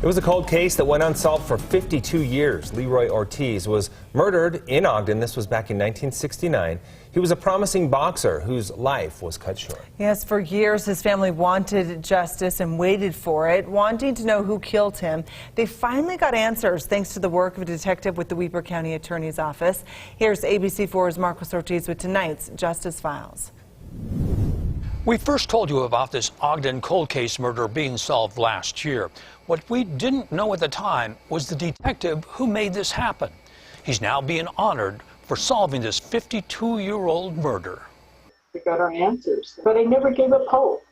It was a cold case that went unsolved for 52 years. Leroy Ortiz was murdered in Ogden. This was back in 1969. He was a promising boxer whose life was cut short. Yes, for years his family wanted justice and waited for it, wanting to know who killed him. They finally got answers thanks to the work of a detective with the Weber County Attorney's Office. Here's ABC4's Marcos Ortiz with tonight's Justice Files. We first told you about this Ogden cold case murder being solved last year. What we didn't know at the time was the detective who made this happen. He's now being honored for solving this 52-year-old murder. We got our answers, but I never gave up hope.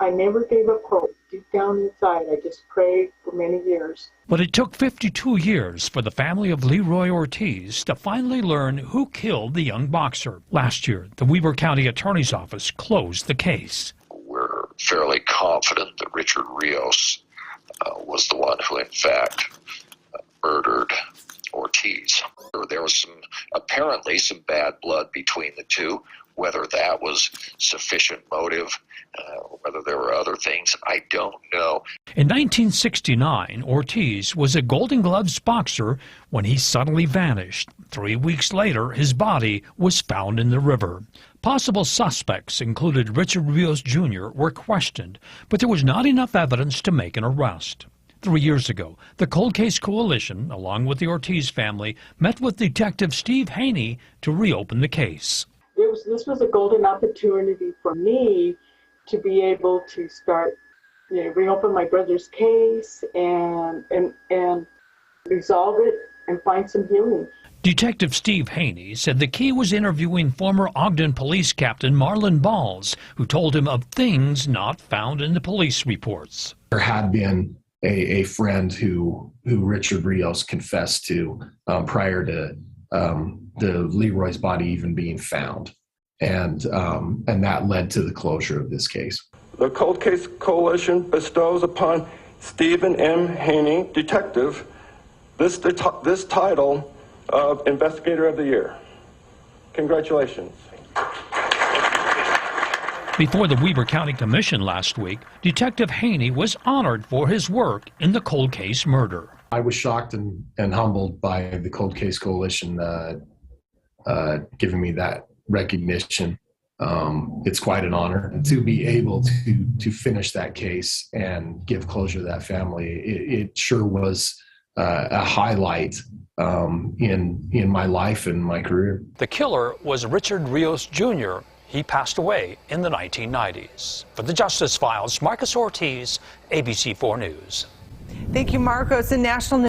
I never gave up hope. Deep down inside, I just prayed for many years. But it took 52 years for the family of Leroy Ortiz to finally learn who killed the young boxer. Last year, the Weber County Attorney's Office closed the case. We're fairly confident that Richard Rios was the one who, in fact, murdered Ortiz. There was apparently some bad blood between the two. Whether that was sufficient motive, whether there were other things, I don't know. In 1969, Ortiz was a Golden Gloves boxer when he suddenly vanished. 3 weeks later, his body was found in the river. Possible suspects included Richard Rios Jr. were questioned, but there was not enough evidence to make an arrest. 3 years ago, the Cold Case Coalition, along with the Ortiz family, met with Detective Steve Haney to reopen the case. This was a golden opportunity for me to be able to start, reopen my brother's case and resolve it and find some healing. Detective Steve Haney said the key was interviewing former Ogden Police Captain Marlon Balls, who told him of things not found in the police reports. There had been a friend who Richard Rios confessed to prior to the Leroy's body even being found, and that led to the closure of this case. The Cold Case Coalition bestows upon Stephen M. Haney, detective, this title of Investigator of the Year. Congratulations. Before the Weber County Commission last week, Detective Haney was honored for his work in the cold case murder. I was shocked and humbled by the Cold Case Coalition giving me that recognition. It's quite an honor to be able to finish that case and give closure to that family. It sure was a highlight in my life and my career. The killer was Richard Rios Jr. He passed away in the 1990s. For the Justice Files, Marcos Ortiz, ABC4 News. Thank you, Marcos. And National